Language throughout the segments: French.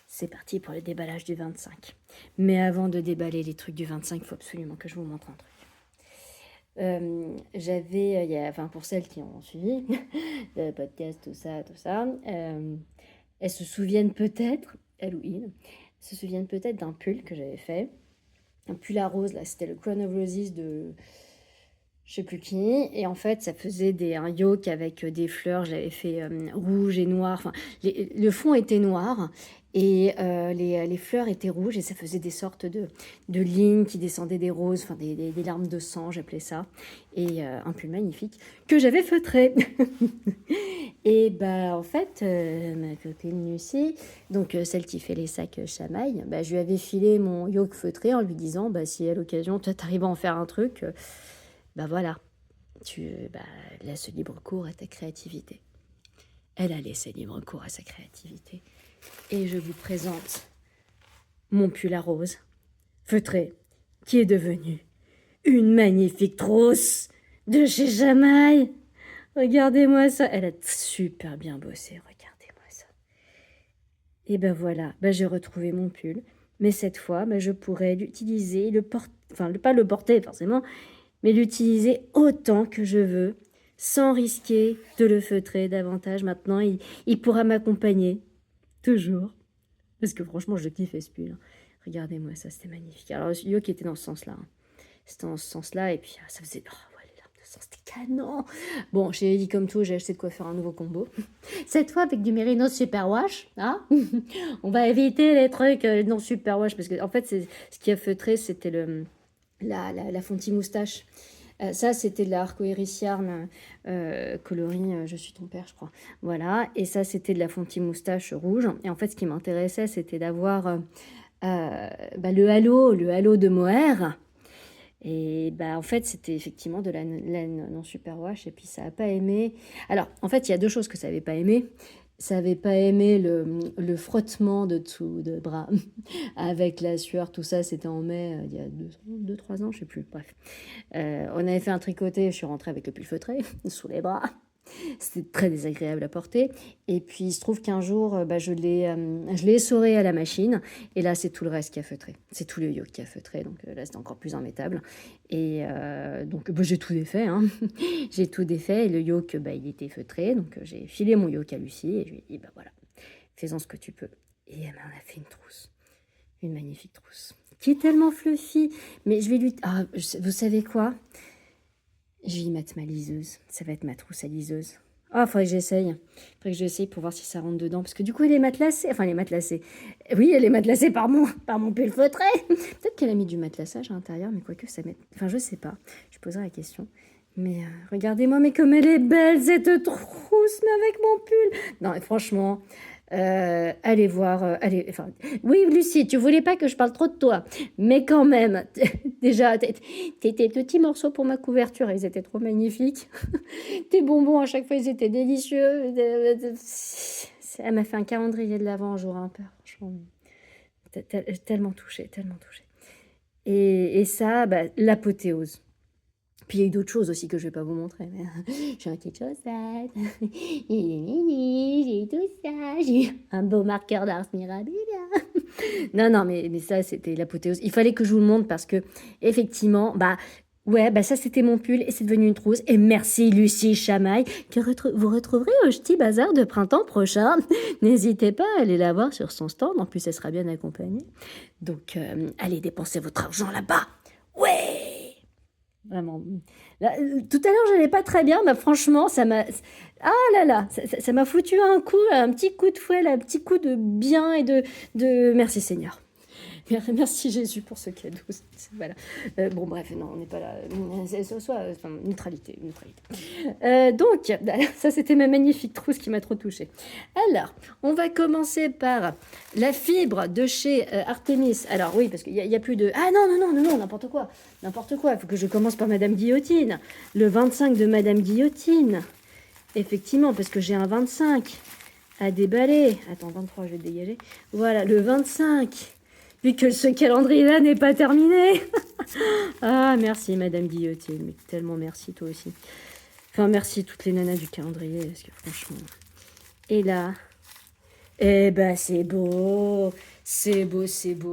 C'est parti pour le déballage du 25. Mais avant de déballer les trucs du 25, il faut absolument que je vous montre un truc. Enfin, pour celles qui ont suivi le podcast, tout ça, elles se souviennent peut-être, elle ou il, se souviennent peut-être d'un pull que j'avais fait. Un pull à rose, là, c'était le Crown of Roses de je sais plus qui. Et en fait, ça faisait un yoke avec des fleurs. Je l'avais fait rouge et noir. Enfin, le fond était noir et les fleurs étaient rouges et ça faisait des sortes de lignes qui descendaient des roses, enfin des larmes de sang, j'appelais ça. Et un pull magnifique que j'avais feutré. Et bah en fait, ma copine Lucie, donc celle qui fait les sacs chamaille, bah, je lui avais filé mon yoke feutré en lui disant, bah, si à l'occasion, toi t'arrives à en faire un truc, bah voilà, tu laisses libre cours à ta créativité. Elle a laissé libre cours à sa créativité. Et je vous présente mon pull à rose, feutré, qui est devenu une magnifique trousse de chez Jamaï. Regardez-moi ça. Elle a super bien bossé, regardez-moi ça. Et ben voilà, j'ai retrouvé mon pull. Mais cette fois, je pourrais l'utiliser, pas le porter forcément, mais l'utiliser autant que je veux, sans risquer de le feutrer davantage. Maintenant, il pourra m'accompagner, toujours. Parce que franchement, je kiffe ce pull. Regardez-moi ça, c'était magnifique. Alors, Yo qui était dans ce sens-là. C'était dans ce sens-là, et puis ça faisait... Oh, ouais, les larmes de sang, c'était canon. Bon, chez Ellie comme tout, j'ai acheté de quoi faire un nouveau combo. Cette fois, avec du Mérinos Superwash, hein. On va éviter les trucs non Superwash, parce que en fait, ce qui a feutré, c'était la Fonty moustache. Ça, c'était de l'arc-iris yarn coloris Je suis ton père, je crois. Voilà. Et ça, c'était de la Fonty moustache rouge. Et en fait, ce qui m'intéressait, c'était d'avoir le halo de mohair. Et en fait, c'était effectivement de la laine non superwash. Et puis, ça n'a pas aimé. Alors, en fait, il y a deux choses que ça n'avait pas aimé. Ça n'avait pas aimé le frottement de dessous de bras avec la sueur, tout ça. C'était en mai, il y a 2-3 ans, je sais plus. Bref. On avait fait un tricoté. Je suis rentrée avec le pull feutré sous les bras. C'était très désagréable à porter. Et puis, il se trouve qu'un jour, je l'ai essoré à la machine. Et là, c'est tout le reste qui a feutré. C'est tout le yoke qui a feutré. Donc là, c'est encore plus immétable. Et donc, j'ai tout défait. Hein. J'ai tout défait. Et le yoke, il était feutré. Donc, j'ai filé mon yoke à Lucie. Et je lui ai dit, voilà, fais-en ce que tu peux. Et elle m'en a fait une trousse. Une magnifique trousse. Qui est tellement fluffy. Mais je vais lui... Ah, vous savez quoi ? Je vais y mettre ma liseuse. Ça va être ma trousse à liseuse. Ah, faudrait que j'essaye. Faudrait que j'essaye pour voir si ça rentre dedans. Parce que du coup, elle est matelassée. Enfin, elle est matelassée. Oui, elle est matelassée par mon pull feutré. Peut-être qu'elle a mis du matelassage à l'intérieur, mais quoique ça met... Enfin, je sais pas. Je poserai la question. Mais regardez-moi, mais comme elle est belle, cette trousse, mais avec mon pull. Non, franchement... allez voir, oui, Lucie, tu voulais pas que je parle trop de toi, mais quand même, déjà, tes petits morceaux pour ma couverture, ils étaient trop magnifiques. Tes bonbons, à chaque fois, ils étaient délicieux. Elle m'a fait un calendrier de l'Avent, j'aurais un peur, franchement. Tellement touchée, tellement touchée. Et ça, l'apothéose. Puis il y a eu d'autres choses aussi que je vais pas vous montrer. Mais j'ai un petit chaussette, j'ai eu tout ça, j'ai eu un beau marqueur d'Ars Mirabilia. Non, mais ça, c'était l'apothéose. Il fallait que je vous le montre parce que, effectivement, ça c'était mon pull et c'est devenu une trousse. Et merci Lucie Chamaille, que vous retrouverez au Ch'ti Bazar de printemps prochain. N'hésitez pas à aller la voir sur son stand. En plus, elle sera bien accompagnée. Donc, allez dépenser votre argent là-bas. Ouais! Vraiment. Là, tout à l'heure, je n'allais pas très bien, mais franchement, ça m'a... Ah là là, ça m'a foutu un petit coup de fouet, un petit coup de bien et de... Merci Seigneur. Merci Jésus pour ce cadeau. Voilà. Bon, bref, non, on n'est pas là. Neutralité. Donc, ça, c'était ma magnifique trousse qui m'a trop touchée. Alors, on va commencer par la fibre de chez Artemis. Alors, oui, parce qu'il y a plus de... Ah non, n'importe quoi. N'importe quoi. Il faut que je commence par Madame Guillotine. Le 25 de Madame Guillotine. Effectivement, parce que j'ai un 25 à déballer. Attends, 23, je vais le dégager. Voilà, le 25. Vu que ce calendrier-là n'est pas terminé. Ah, merci, Madame Guillotine. Mais tellement merci, toi aussi. Enfin, merci toutes les nanas du calendrier, parce que franchement... Et là, Eh ben, c'est beau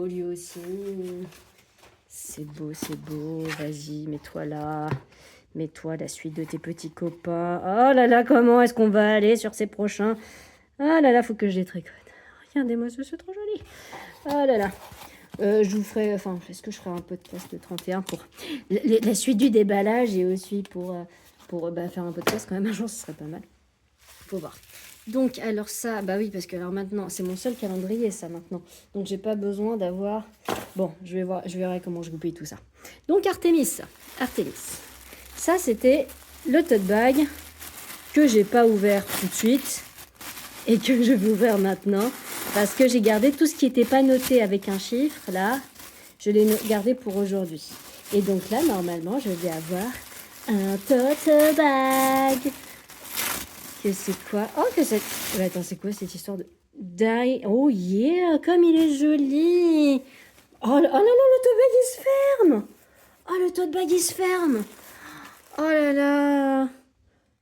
lui aussi. C'est beau, vas-y, mets-toi là. Mets-toi la suite de tes petits copains. Oh là là, comment est-ce qu'on va aller sur ces prochains? Ah là là, faut que je les tricote. Regardez-moi ça, c'est trop joli. Oh là là. Je vous ferai, enfin, est-ce que je ferai un podcast de 31 pour la suite du déballage et aussi pour faire un podcast quand même un jour, ce serait pas mal. Faut voir. Donc, alors ça, bah oui, parce que alors maintenant, c'est mon seul calendrier, ça, maintenant. Donc, j'ai pas besoin d'avoir... Bon, je vais voir, je verrai comment je goupille tout ça. Donc, Artemis. Ça, c'était le tote bag que j'ai pas ouvert tout de suite et que je vais ouvrir maintenant parce que j'ai gardé tout ce qui n'était pas noté avec un chiffre, là. Je l'ai gardé pour aujourd'hui. Et donc là, normalement, je vais avoir un tote bag. Que c'est quoi? Oh, que c'est... Ouais, attends, c'est quoi cette histoire de... Oh yeah, comme il est joli. Oh là là, le tote bag, il se ferme. Oh, le tote bag, il se ferme. Oh là là.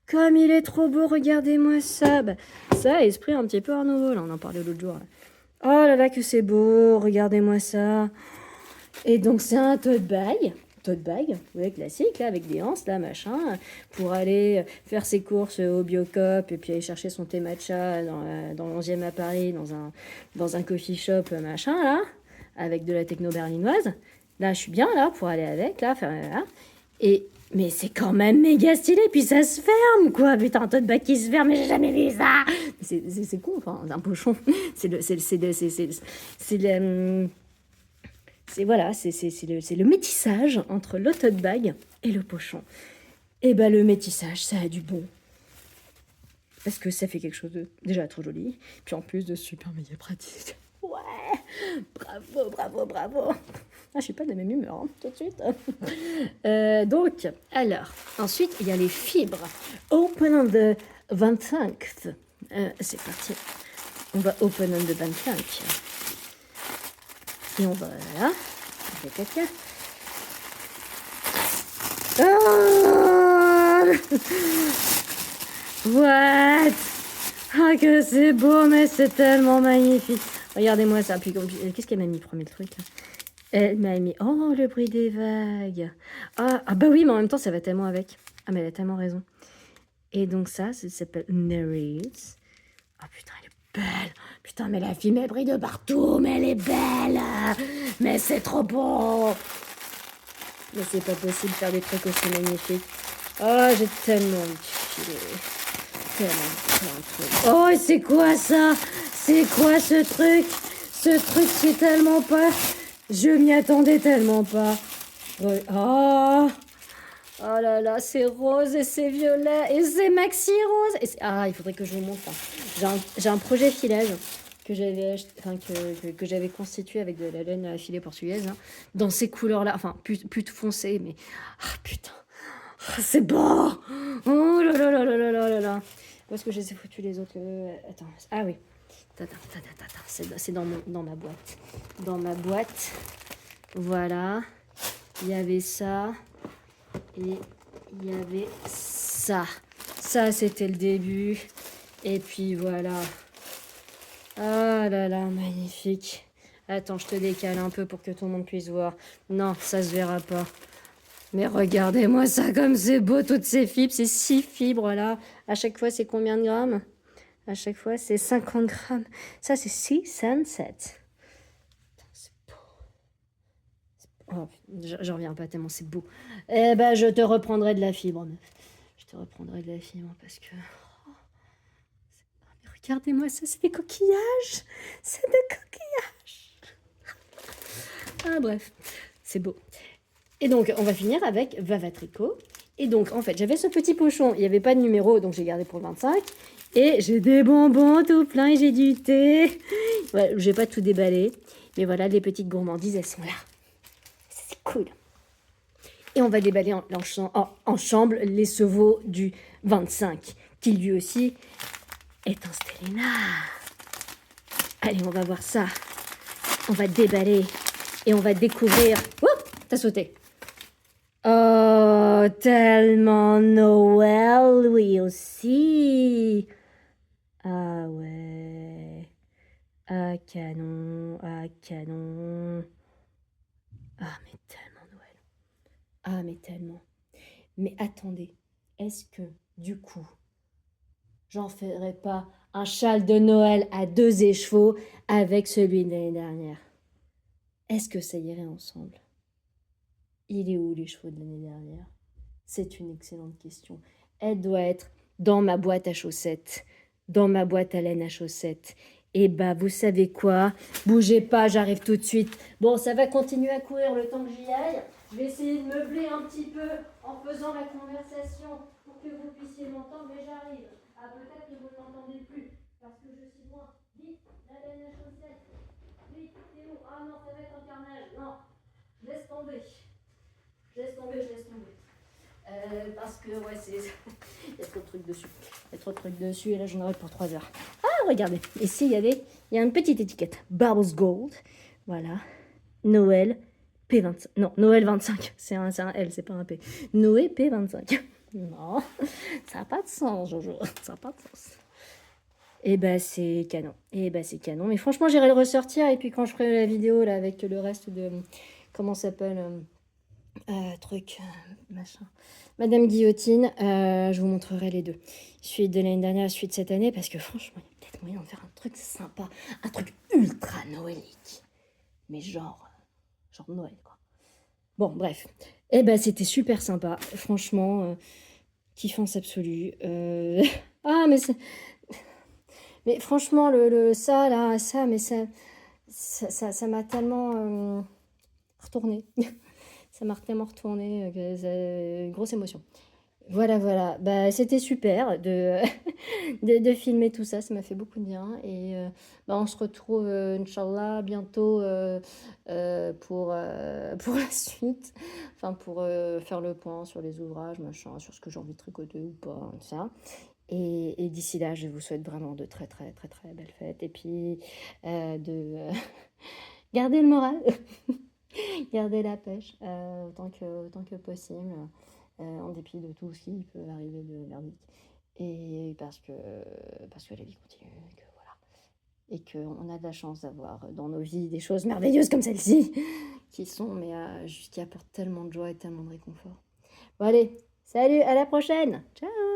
Comme il est trop beau, regardez-moi ça. Bah, ça, esprit un petit peu Art Nouveau, là, on en parlait l'autre jour. Là. Oh là là, que c'est beau, regardez-moi ça. Et donc, c'est un tote bag, ouais, classique, là, avec des anses, là, machin, pour aller faire ses courses au Biocop et puis aller chercher son thé matcha dans l'11e à Paris, dans un coffee shop, machin, là, avec de la techno berlinoise. Là, je suis bien, là, pour aller avec, là, faire, là. Et, mais c'est quand même méga stylé, puis ça se ferme, quoi. Putain, un tote bag qui se ferme, mais j'ai jamais vu ça. C'est con, enfin, un pochon. C'est le, voilà, c'est le métissage entre le tote bag et le pochon. Et ben le métissage, ça a du bon. Parce que ça fait quelque chose de déjà trop joli, puis en plus de super méga pratique. Ouais, bravo, bravo, bravo. Ah, je suis pas de la même humeur, hein, tout de suite. Donc, alors, ensuite, il y a les fibres. Open on the 25th. C'est parti. On va open on the 25. Et on va là. On fait caca. Oh What? Ah, que c'est beau, mais c'est tellement magnifique. Regardez-moi ça. Puis, qu'est-ce qu'elle m'a mis, premier truc là? Elle m'a mis... Oh, le bruit des vagues. Ah, bah oui, mais en même temps, ça va tellement avec. Ah, mais elle a tellement raison. Et donc ça s'appelle Nereid. Ah, putain, elle est belle. Putain, mais la fille, elle brille de partout. Mais elle est belle. Mais c'est trop beau. Mais c'est pas possible de faire des trucs aussi magnifiques. Oh, j'ai tellement envie de filer. Oh, c'est quoi ça? C'est quoi ce truc? Ce truc, c'est tellement pas... Je m'y attendais tellement pas. Oh, oh là là, c'est rose et c'est violet et c'est maxi rose. Et ah, il faudrait que je vous montre. J'ai un projet filage que j'avais que j'avais constitué avec de la laine à filet portugaise, hein, dans ces couleurs-là. Enfin, plus foncé, mais... Ah, putain. Oh, c'est beau. Oh là là là là là là là là. Où est-ce que je les ai foutus les autres? Attends. Ah oui. C'est dans ma boîte. Dans ma boîte. Voilà. Il y avait ça. Et il y avait ça. Ça, c'était le début. Et puis voilà. Ah là là, magnifique. Attends, je te décale un peu pour que tout le monde puisse voir. Non, ça se verra pas. Mais regardez-moi ça comme c'est beau, toutes ces fibres, ces 6 fibres là. À chaque fois, c'est combien de grammes? À chaque fois, c'est 50 grammes. Ça, c'est 6 Sunset. C'est beau. Oh, j'en reviens pas tellement, c'est beau. Eh ben, je te reprendrai de la fibre, meuf. Je te reprendrai de la fibre parce que... Oh, mais regardez-moi ça, c'est des coquillages. C'est des coquillages. Ah, bref, c'est beau. Et donc, on va finir avec Vava Tricot. Et donc, en fait, j'avais ce petit pochon. Il n'y avait pas de numéro, donc j'ai gardé pour le 25. Et j'ai des bonbons tout plein et j'ai du thé. Ouais, je vais pas tout déballer. Mais voilà, les petites gourmandises, elles sont là. C'est cool. Et on va déballer ensemble les chevaux du 25, qui lui aussi est un Stellena. Allez, on va voir ça. On va déballer et on va découvrir... Oh, t'as sauté. Oh, tellement Noël, oui aussi. Ah ouais. Ah, canon, ah, canon. Ah, mais tellement Noël. Ah, mais tellement. Mais attendez, est-ce que, du coup, j'en ferai pas un châle de Noël à 2 écheveaux avec celui de l'année dernière? Est-ce que ça irait ensemble? Il est où les chevaux de l'année dernière? C'est une excellente question. Elle doit être dans ma boîte à chaussettes, dans ma boîte à laine à chaussettes. Et bah, vous savez quoi? Bougez pas, j'arrive tout de suite. Bon, ça va continuer à courir le temps que j'y aille. Je vais essayer de meubler un petit peu en faisant la conversation pour que vous puissiez m'entendre, mais j'arrive. Ah, peut-être que vous ne m'entendez plus parce que je suis loin. Vite, la laine à chaussettes. Vite, Théo. Ah non, ça va être un carnage. Non, laisse tomber. Je laisse tomber, je laisse tomber. Parce que, ouais, c'est. Il y a trop de trucs dessus. Il y a trop de trucs dessus et là, j'en aurai pour 3 heures. Ah, regardez. Ici, il y a une petite étiquette. Bubbles Gold. Voilà. Noël P25. Non, Noël 25. C'est un L, c'est pas un P. Noé P25. Non, ça n'a pas de sens, Jojo. Ça n'a pas de sens. Et bah, c'est canon. Et bah, c'est canon. Mais franchement, j'irai le ressortir. Et puis, quand je ferai la vidéo là avec le reste de. Comment ça s'appelle truc, machin. Madame Guillotine, je vous montrerai les deux. Celui de l'année dernière, celui de cette année, parce que franchement, il y a peut-être moyen de faire un truc sympa, un truc ultra noëlique. Mais genre Noël, quoi. Bon, bref. Eh ben, c'était super sympa. Franchement, kiffance absolue. Ah, mais franchement, ça, là, ça, mais ça m'a tellement retourné. Ça m'a tellement retourné, une grosse émotion. Voilà, voilà. Bah, c'était super de filmer tout ça. Ça m'a fait beaucoup de bien. Et bah, on se retrouve, Inch'Allah, bientôt pour la suite. Enfin, pour faire le point sur les ouvrages, machin, sur ce que j'ai envie de tricoter ou pas, ça. Et d'ici là, je vous souhaite vraiment de très, très, très, très belles fêtes. Et puis, garder le moral. Garder la pêche autant que possible, en dépit de tout ce qui peut arriver de merdique. Et parce que la vie continue, et que voilà. Et qu'on a de la chance d'avoir dans nos vies des choses merveilleuses comme celle-ci, qui sont, mais juste qui apportent tellement de joie et tellement de réconfort. Bon allez, salut, à la prochaine. Ciao.